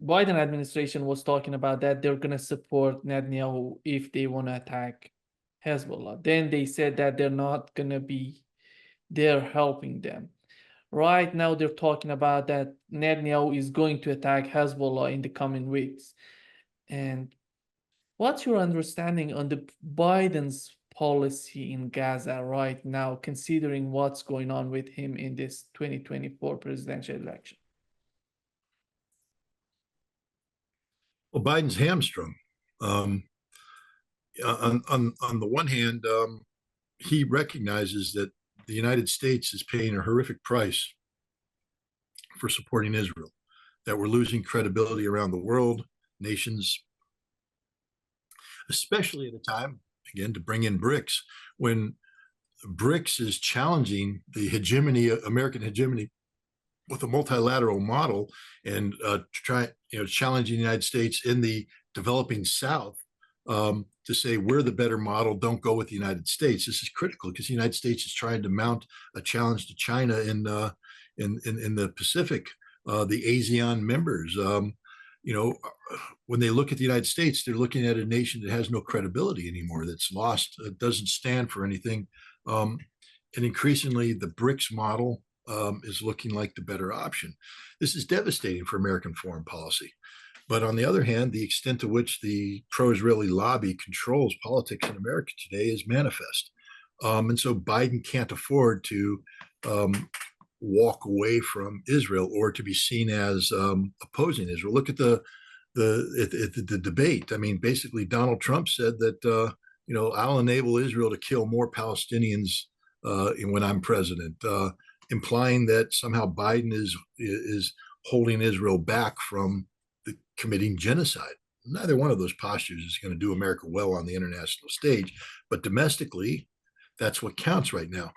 Biden administration was talking about that they're going to support Netanyahu if they want to attack Hezbollah. Then they said that they're not going to be there helping them. Right now, they're talking about that Netanyahu is going to attack Hezbollah in the coming weeks. And what's your understanding on the Biden's policy in Gaza right now, considering what's going on with him in this 2024 presidential election? Well, Biden's hamstrung. On the one hand, he recognizes that the United States is paying a horrific price for supporting Israel, that we're losing credibility around the world, nations, especially at a time, again, to bring in BRICS, when BRICS is challenging the hegemony, American hegemony, with a multilateral model, and challenging the United States in the developing South to say we're the better model. Don't go with the United States. This is critical because the United States is trying to mount a challenge to China in the Pacific, the ASEAN members. When they look at the United States, they're looking at a nation that has no credibility anymore, that's lost, doesn't stand for anything. And increasingly, the BRICS model is looking like the better option. This is devastating for American foreign policy. But on the other hand, the extent to which the pro-Israeli lobby controls politics in America today is manifest. And so Biden can't afford to walk away from Israel or to be seen as opposing Israel. Look at the debate. I mean, basically, Donald Trump said that I'll enable Israel to kill more Palestinians when I'm president, implying that somehow Biden is holding Israel back from committing genocide. Neither one of those postures is going to do America well on the international stage, but domestically, that's what counts right now.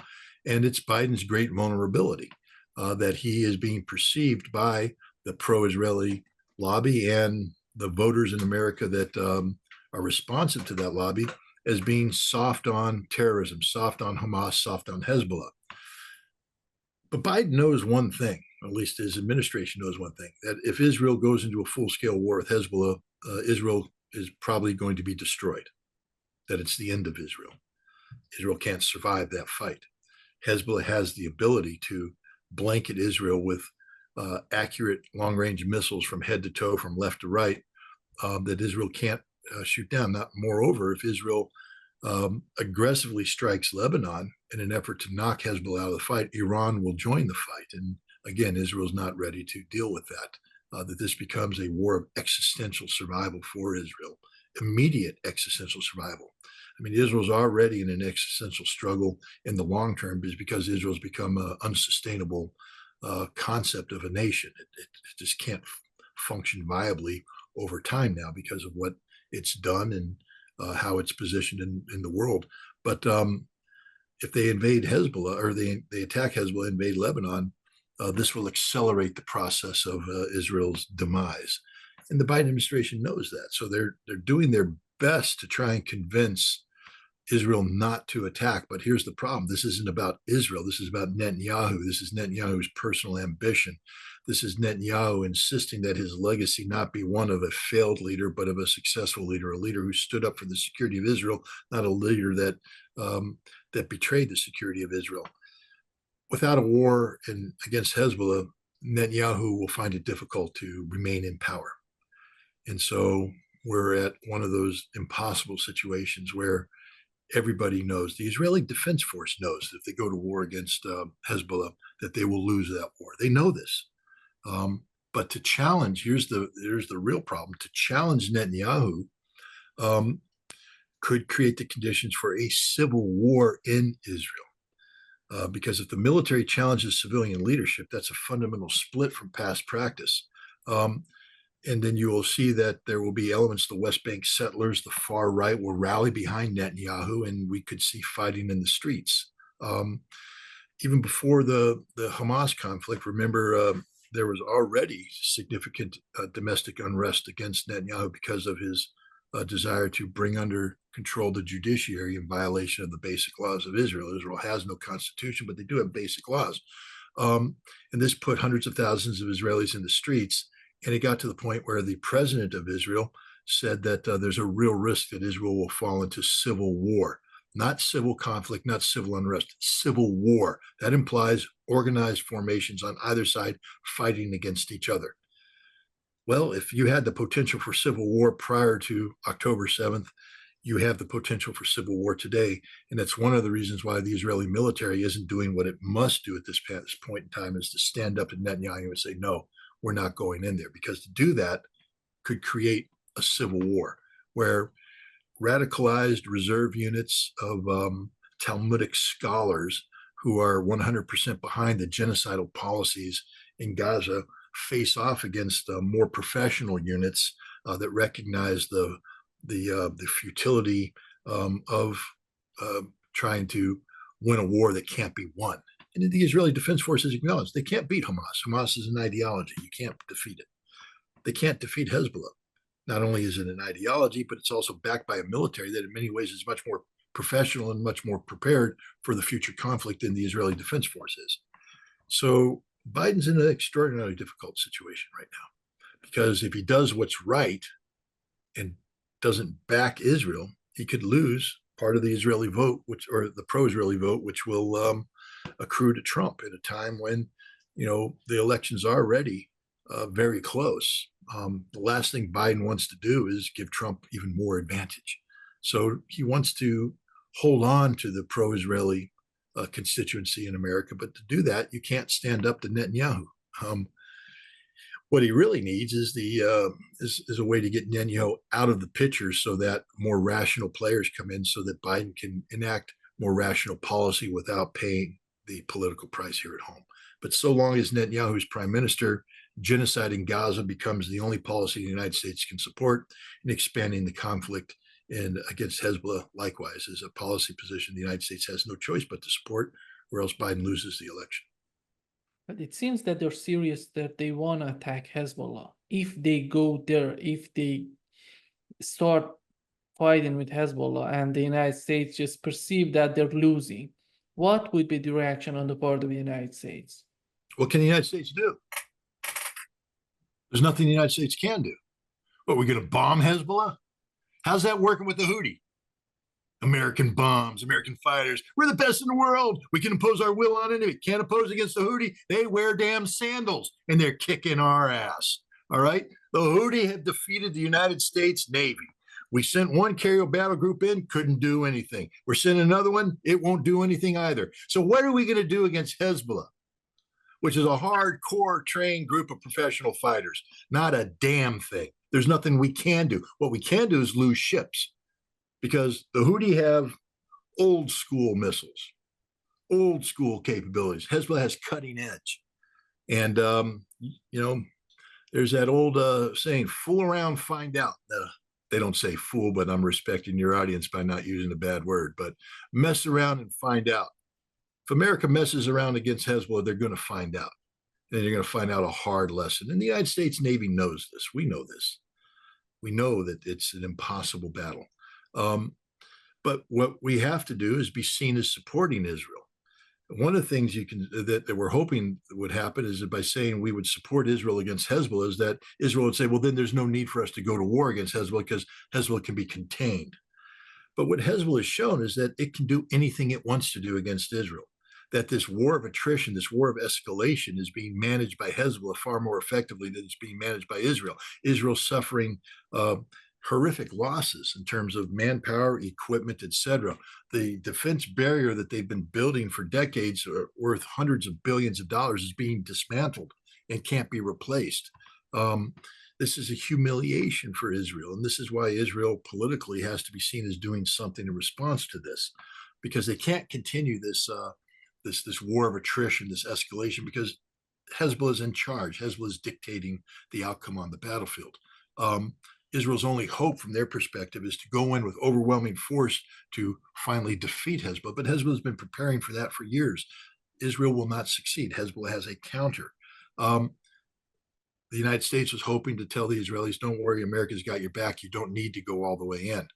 And it's Biden's great vulnerability that he is being perceived by the pro-Israeli lobby and the voters in America that are responsive to that lobby as being soft on terrorism, soft on Hamas, soft on Hezbollah. But Biden knows one thing, at least his administration knows one thing, that if Israel goes into a full-scale war with Hezbollah, Israel is probably going to be destroyed, that it's the end of Israel. Israel can't survive that fight. Hezbollah has the ability to blanket Israel with accurate long-range missiles from head to toe, from left to right, that Israel can't shoot down. Moreover, if Israel aggressively strikes Lebanon in an effort to knock Hezbollah out of the fight, Iran will join the fight. And again, Israel's not ready to deal with that, that this becomes a war of existential survival for Israel, immediate existential survival. I mean, Israel's already in an existential struggle in the long term because Israel's become an unsustainable concept of a nation. It just can't function viably over time now because of what it's done and how it's positioned in the world. But if they invade Hezbollah, or they attack Hezbollah, invade Lebanon, this will accelerate the process of Israel's demise. And the Biden administration knows that. So they're doing their best to try and convince Israel not to attack. But here's the problem. This isn't about Israel. This is about Netanyahu. This is Netanyahu's personal ambition. This is Netanyahu insisting that his legacy not be one of a failed leader, but of a successful leader, a leader who stood up for the security of Israel, not a leader that betrayed the security of Israel. Without a war against Hezbollah, Netanyahu will find it difficult to remain in power. And so we're at one of those impossible situations where everybody knows, the Israeli Defense Force knows that if they go to war against Hezbollah, that they will lose that war. They know this. But to challenge, here's the real problem, to challenge Netanyahu could create the conditions for a civil war in Israel. Because if the military challenges civilian leadership, that's a fundamental split from past practice. And then you will see that there will be elements, the West Bank settlers, the far right will rally behind Netanyahu, and we could see fighting in the streets. Even before the Hamas conflict, remember, there was already significant domestic unrest against Netanyahu because of his desire to bring under control the judiciary in violation of the basic laws of Israel. Israel has no constitution, but they do have basic laws. And this put hundreds of thousands of Israelis in the streets. And it got to the point where the president of Israel said that there's a real risk that Israel will fall into civil war, not civil conflict, not civil unrest, civil war. That implies organized formations on either side fighting against each other. Well, if you had the potential for civil war prior to October 7th, you have the potential for civil war today. And that's one of the reasons why the Israeli military isn't doing what it must do at this point in time, is to stand up to Netanyahu and say, no, we're not going in there. Because to do that could create a civil war where radicalized reserve units of Talmudic scholars who are 100% behind the genocidal policies in Gaza face off against more professional units that recognize the futility of trying to win a war that can't be won. And the Israeli Defense Forces acknowledge they can't beat Hamas. Hamas is an ideology. You can't defeat it. They can't defeat Hezbollah. Not only is it an ideology, but it's also backed by a military that in many ways is much more professional and much more prepared for the future conflict than the Israeli Defense Force is. So Biden's in an extraordinarily difficult situation right now, because if he does what's right and doesn't back Israel, he could lose part of the Israeli vote, or the pro-Israeli vote, which will accrue to Trump at a time when, the elections are already very close. The last thing Biden wants to do is give Trump even more advantage. So he wants to hold on to the pro-Israeli constituency in America, but to do that, you can't stand up to Netanyahu. What he really needs is is a way to get Netanyahu out of the picture, so that more rational players come in, so that Biden can enact more rational policy without paying the political price here at home. But so long as Netanyahu is prime minister, genocide in Gaza becomes the only policy the United States can support, and expanding the conflict against Hezbollah likewise is a policy position the United States has no choice but to support, or else Biden loses the election. But it seems that they're serious, that they want to attack Hezbollah. If they go there, if they start fighting with Hezbollah and the United States just perceive that they're losing, what would be the reaction on the part of the United States? What can the United States do? There's nothing the United States can do. What, we're going to bomb Hezbollah? How's that working with the Houthi? American bombs, American fighters. We're the best in the world. We can impose our will on enemy. Can't oppose against the Houthi. They wear damn sandals and they're kicking our ass. All right. The Houthi have defeated the United States Navy. We sent one carrier battle group in, couldn't do anything. We're sending another one. It won't do anything either. So what are we going to do against Hezbollah, which is a hardcore trained group of professional fighters? Not a damn thing. There's nothing we can do. What we can do is lose ships, because the Houthi have old school missiles, old school capabilities. Hezbollah has cutting edge. And, there's that old saying, fool around, find out. They don't say fool, but I'm respecting your audience by not using a bad word, but mess around and find out. If America messes around against Hezbollah, they're going to find out. And you're going to find out a hard lesson. And the United States Navy knows this. We know this. We know that it's an impossible battle. But what we have to do is be seen as supporting Israel. One of the things that we're hoping would happen is that by saying we would support Israel against Hezbollah, is that Israel would say, well, then there's no need for us to go to war against Hezbollah, because Hezbollah can be contained. But what Hezbollah has shown is that it can do anything it wants to do against Israel. That this war of attrition, this war of escalation, is being managed by Hezbollah far more effectively than it's being managed by Israel. Israel suffering horrific losses in terms of manpower, equipment, etc. The defense barrier that they've been building for decades, worth hundreds of billions of dollars, is being dismantled and can't be replaced. This is a humiliation for Israel, and this is why Israel politically has to be seen as doing something in response to this, because they can't continue this war of attrition, this escalation, because Hezbollah is in charge. Hezbollah is dictating the outcome on the battlefield. Israel's only hope from their perspective is to go in with overwhelming force to finally defeat Hezbollah. But Hezbollah has been preparing for that for years. Israel will not succeed. Hezbollah has a counter. The United States was hoping to tell the Israelis, don't worry, America's got your back. You don't need to go all the way in.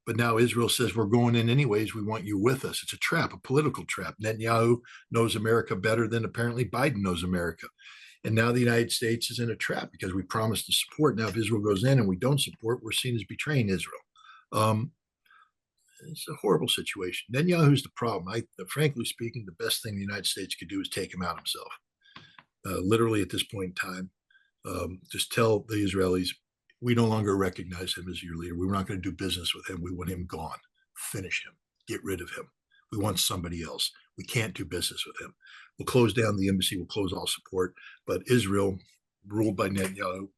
But now Israel says, we're going in anyways. We want you with us. It's a trap, a political trap. Netanyahu knows America better than apparently Biden knows America. And now the United States is in a trap because we promised to support. Now, if Israel goes in and we don't support, we're seen as betraying Israel. It's a horrible situation. Netanyahu's the problem. Frankly speaking, the best thing the United States could do is take him out himself. Literally at this point in time, just tell the Israelis, we no longer recognize him as your leader. We're not going to do business with him. We want him gone. Finish him. Get rid of him. We want somebody else. We can't do business with him. We'll close down the embassy. We'll close all support. But Israel, ruled by Netanyahu,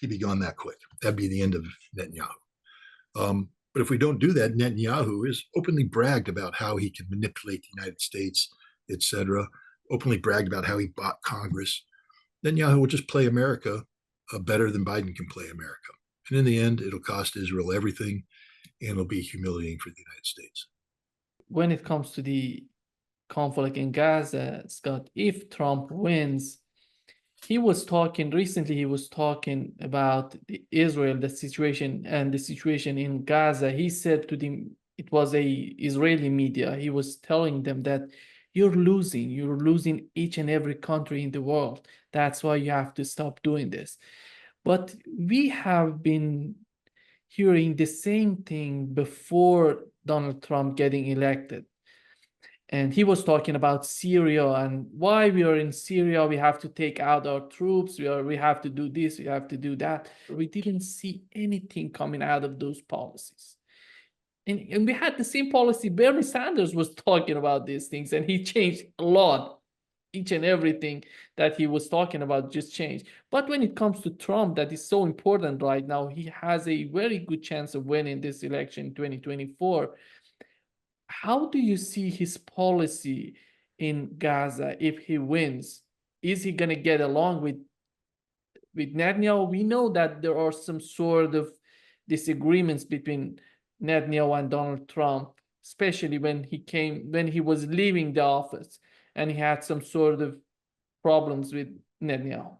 he'd be gone that quick. That'd be the end of Netanyahu. But if we don't do that, Netanyahu has openly bragged about how he can manipulate the United States, etc. Openly bragged about how he bought Congress. Netanyahu will just play America better than Biden can play America. And in the end, it'll cost Israel everything, and it'll be humiliating for the United States. When it comes to the conflict in Gaza, Scott, if Trump wins, he was talking about Israel, the situation and the situation in Gaza. He said to them, it was a Israeli media, he was telling them that you're losing each and every country in the world. That's why you have to stop doing this. But we have been hearing the same thing before Donald Trump getting elected. And he was talking about Syria and why we are in Syria, we have to take out our troops, we have to do this, we have to do that. We didn't see anything coming out of those policies. And we had the same policy. Bernie Sanders was talking about these things, and he changed a lot. Each and everything that he was talking about just changed. But when it comes to Trump, that is so important right now, he has a very good chance of winning this election in 2024. How do you see his policy in Gaza if he wins? Is he going to get along with Netanyahu? We know that there are some sort of disagreements between Netanyahu and Donald Trump, especially when he was leaving the office and he had some sort of problems with Netanyahu.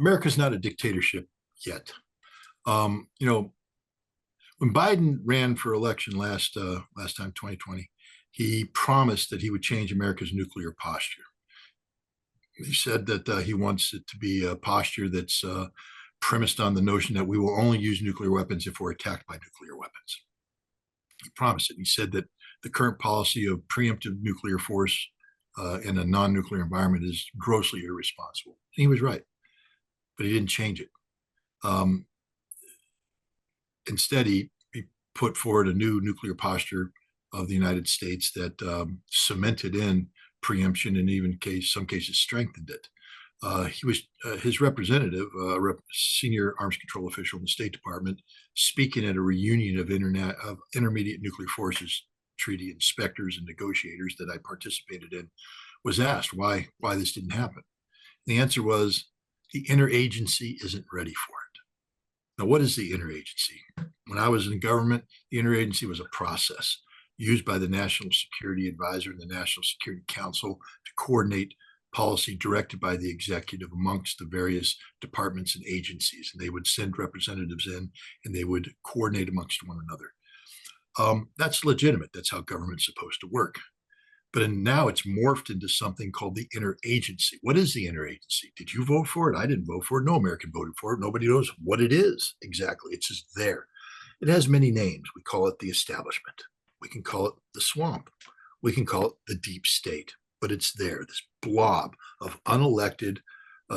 America's not a dictatorship yet. When Biden ran for election last time, 2020, he promised that he would change America's nuclear posture. He said that he wants it to be a posture that's premised on the notion that we will only use nuclear weapons if we're attacked by nuclear weapons. He promised it. He said that the current policy of preemptive nuclear force in a non-nuclear environment is grossly irresponsible. And he was right, but he didn't change it. Instead, he put forward a new nuclear posture of the United States that cemented in preemption and even some cases strengthened it. He was his representative, senior arms control official in the State Department, speaking at a reunion of intermediate nuclear forces treaty inspectors and negotiators that I participated in, was asked why this didn't happen. The answer was the interagency isn't ready for it. Now, what is the interagency? When I was in government, the interagency was a process used by the National Security Advisor and the National Security Council to coordinate policy directed by the executive amongst the various departments and agencies. And they would send representatives in and they would coordinate amongst one another. That's legitimate. That's how government's supposed to work. But now it's morphed into something called the interagency. What is the interagency? Did you vote for it? I didn't vote for it. No American voted for it. Nobody knows what it is exactly. It's just there. It has many names. We call it the establishment. We can call it the swamp. We can call it the deep state. But it's there, this blob of unelected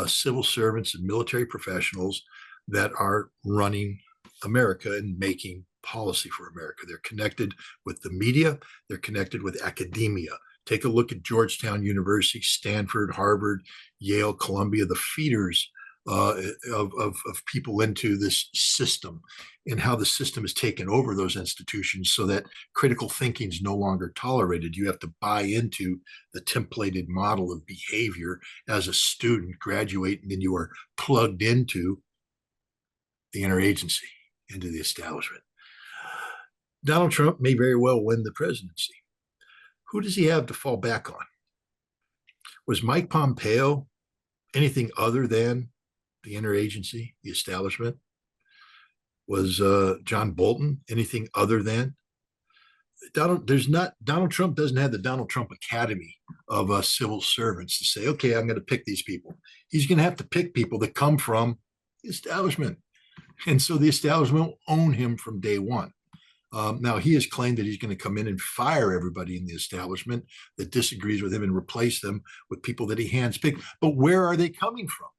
civil servants and military professionals that are running America and making policy for America. They're connected with the media. They're connected with academia. Take a look at Georgetown University, Stanford, Harvard, Yale, Columbia, the feeders of people into this system, and how the system has taken over those institutions so that critical thinking is no longer tolerated. You have to buy into the templated model of behavior as a student, graduate, and then you are plugged into the interagency, into the establishment. Donald Trump may very well win the presidency. Who does he have to fall back on? Was Mike Pompeo anything other than the interagency, the establishment? Was John Bolton anything other than? Donald Trump doesn't have the Donald Trump Academy of civil servants to say, okay, I'm going to pick these people. He's going to have to pick people that come from the establishment. And so the establishment will own him from day one. Now, he has claimed that he's going to come in and fire everybody in the establishment that disagrees with him and replace them with people that he handpicked. But where are they coming from?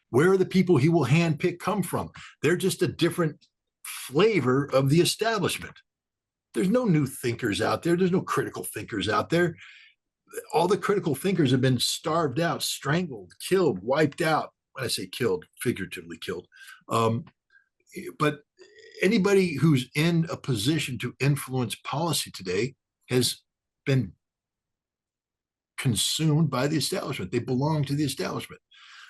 Where are the people he will handpick come from? They're just a different flavor of the establishment. There's no new thinkers out there. There's no critical thinkers out there. All the critical thinkers have been starved out, strangled, killed, wiped out. When I say killed, figuratively killed. But anybody who's in a position to influence policy today has been consumed by the establishment. They belong to the establishment.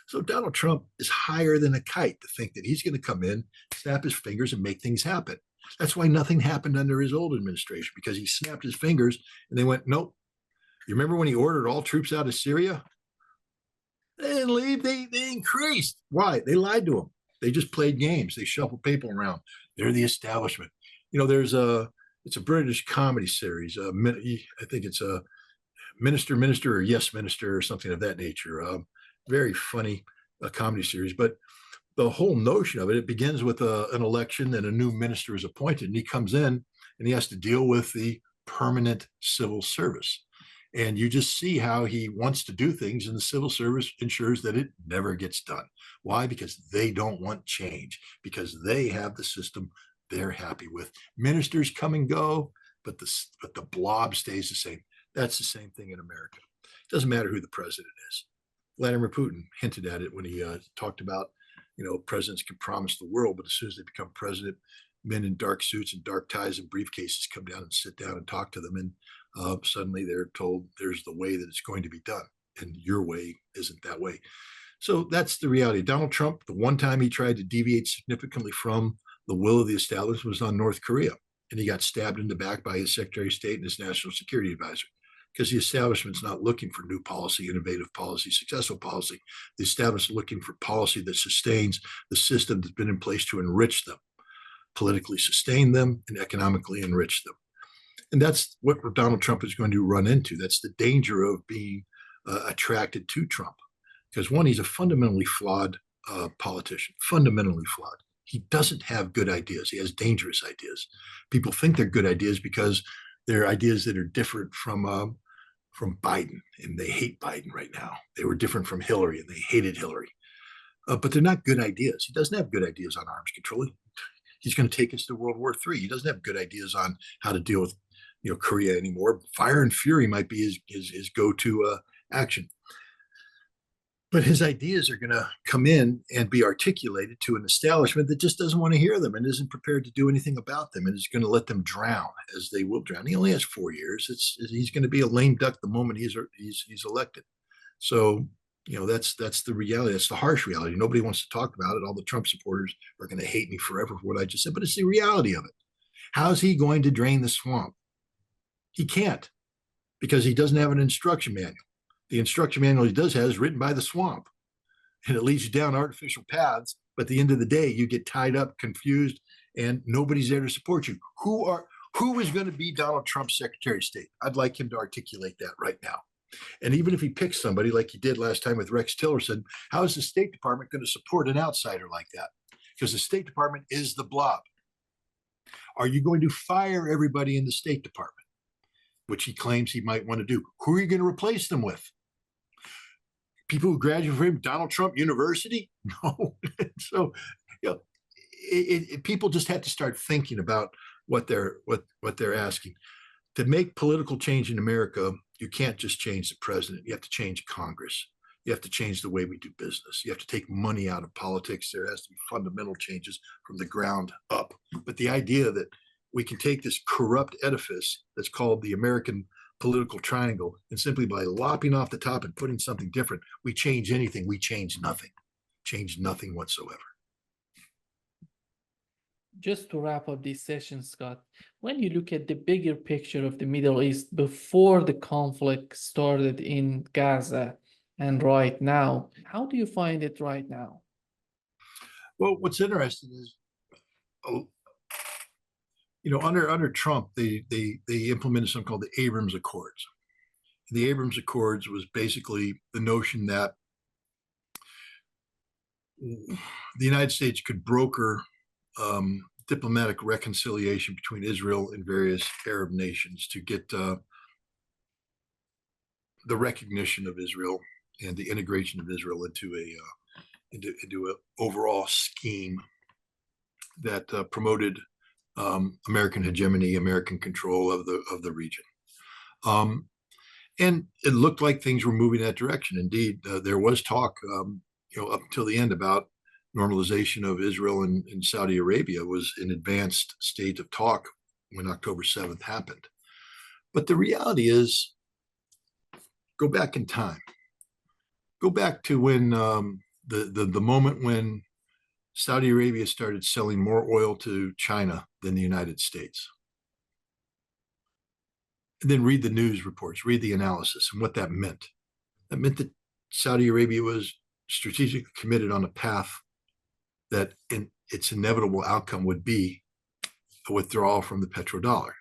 So Donald Trump is higher than a kite to think that he's going to come in, snap his fingers, and make things happen. That's why nothing happened under his old administration, because he snapped his fingers and they went, nope. You remember when he ordered all troops out of Syria? They didn't leave. They increased. Why? They lied to him. They just played games. They shuffled people around. They're the establishment. It's a British comedy series. I think it's a Minister or Yes Minister or something of that nature. Very funny comedy series. But the whole notion of it begins with an election and a new minister is appointed, and he comes in and he has to deal with the permanent civil service. And you just see how he wants to do things, and the civil service ensures that it never gets done. Why? Because they don't want change, because they have the system they're happy with. Ministers come and go, but the blob stays the same. That's the same thing in America. It doesn't matter who the president is. Vladimir Putin hinted at it when he talked about, presidents can promise the world, but as soon as they become president, men in dark suits and dark ties and briefcases come down and sit down and talk to them. And suddenly they're told there's the way that it's going to be done, and your way isn't that way. So that's the reality. Donald Trump, the one time he tried to deviate significantly from the will of the establishment was on North Korea, and he got stabbed in the back by his Secretary of State and his National Security Advisor, because the establishment's not looking for new policy, innovative policy, successful policy. The establishment's looking for policy that sustains the system that's been in place to enrich them, politically sustain them, and economically enrich them. And that's what Donald Trump is going to run into. That's the danger of being attracted to Trump. Because one, he's a fundamentally flawed politician, fundamentally flawed. He doesn't have good ideas. He has dangerous ideas. People think they're good ideas because they're ideas that are different from Biden, and they hate Biden right now. They were different from Hillary, and they hated Hillary. But they're not good ideas. He doesn't have good ideas on arms control. He's going to take us to World War III. He doesn't have good ideas on how to deal with Korea anymore. Fire and fury might be his go-to action. But his ideas are going to come in and be articulated to an establishment that just doesn't want to hear them and isn't prepared to do anything about them, and is going to let them drown, as they will drown. He only has 4 years. He's going to be a lame duck the moment he's elected. So that's the reality. That's the harsh reality. Nobody wants to talk about it. All the Trump supporters are going to hate me forever for what I just said, but it's the reality of it. How's he going to drain the swamp? He can't, because he doesn't have an instruction manual. The instruction manual he does have is written by the swamp, and it leads you down artificial paths. But at the end of the day, you get tied up, confused, and nobody's there to support you. Who is going to be Donald Trump's Secretary of State? I'd like him to articulate that right now. And even if he picks somebody like he did last time with Rex Tillerson, how is the State Department going to support an outsider like that? Because the State Department is the blob. Are you going to fire everybody in the State Department, which he claims he might want to do? Who are you going to replace them with? People who graduate from Donald Trump University? No. So, people just have to start thinking about what they're asking. To make political change in America, you can't just change the president. You have to change Congress. You have to change the way we do business. You have to take money out of politics. There has to be fundamental changes from the ground up. But the idea that we can take this corrupt edifice that's called the American political triangle, and simply by lopping off the top and putting something different, we change anything. We change nothing whatsoever. Just to wrap up this session, Scott, when you look at the bigger picture of the Middle East before the conflict started in Gaza and right now, how do you find it right now? Well, what's interesting is Under Trump, they implemented something called the Abrams Accords. The Abrams Accords was basically the notion that the United States could broker diplomatic reconciliation between Israel and various Arab nations to get the recognition of Israel and the integration of Israel into an overall scheme that promoted American hegemony, American control of the region. And it looked like things were moving in that direction. Indeed, there was talk, up until the end about normalization of Israel and Saudi Arabia was an advanced state of talk when October 7th happened. But the reality is, go back in time. Go back to when the moment when Saudi Arabia started selling more oil to China than the United States. And then read the news reports, read the analysis and what that meant. That meant that Saudi Arabia was strategically committed on a path that its inevitable outcome would be a withdrawal from the petrodollar.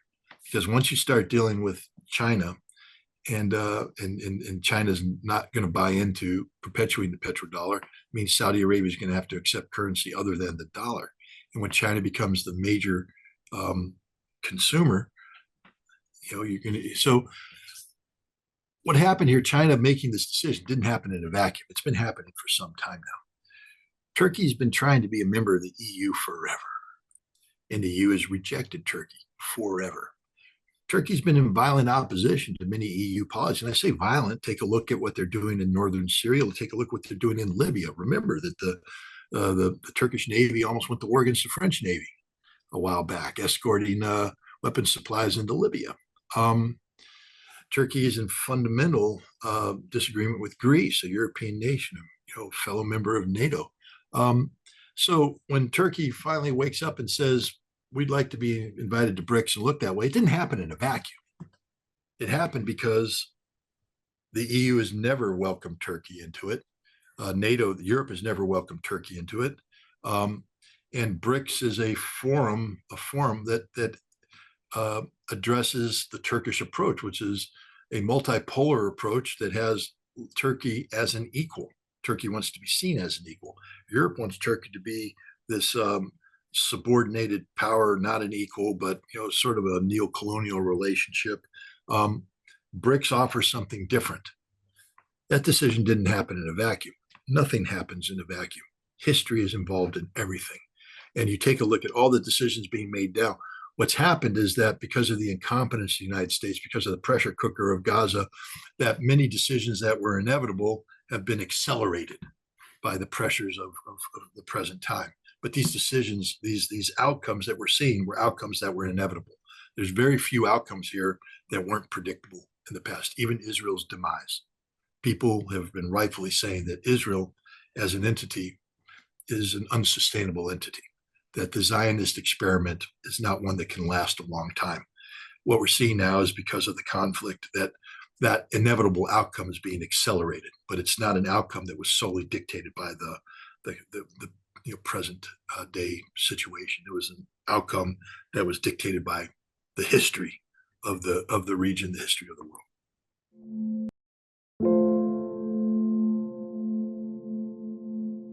Because once you start dealing with China, and China's not going to buy into perpetuating the petrodollar, means Saudi Arabia is going to have to accept currency other than the dollar. And when China becomes the major consumer, you're going to. So what happened here, China making this decision didn't happen in a vacuum. It's been happening for some time now. Turkey's been trying to be a member of the EU forever, and the EU has rejected Turkey forever. Turkey's been in violent opposition to many EU policies. And I say violent, take a look at what they're doing in northern Syria. Take a look at what they're doing in Libya. Remember that the Turkish Navy almost went to war against the French Navy a while back, escorting weapons supplies into Libya. Turkey is in fundamental disagreement with Greece, a European nation, fellow member of NATO. So when Turkey finally wakes up and says, we'd like to be invited to BRICS and look that way, it didn't happen in a vacuum. It happened because the EU has never welcomed Turkey into it. Europe has never welcomed Turkey into it. And BRICS is a forum that addresses the Turkish approach, which is a multipolar approach that has Turkey as an equal. Turkey wants to be seen as an equal. Europe wants Turkey to be this subordinated power, not an equal, but sort of a neo-colonial relationship. BRICS offers something different. That decision didn't happen in a vacuum. Nothing happens in a vacuum. History is involved in everything. And you take a look at all the decisions being made now. What's happened is that because of the incompetence of the United States, because of the pressure cooker of Gaza, that many decisions that were inevitable have been accelerated by the pressures of the present time. But these decisions, these outcomes that we're seeing were outcomes that were inevitable. There's very few outcomes here that weren't predictable in the past, even Israel's demise. People have been rightfully saying that Israel as an entity is an unsustainable entity, that the Zionist experiment is not one that can last a long time. What we're seeing now is because of the conflict that inevitable outcome is being accelerated, but it's not an outcome that was solely dictated by the present day situation. It was an outcome that was dictated by the history of the region, the history of the world.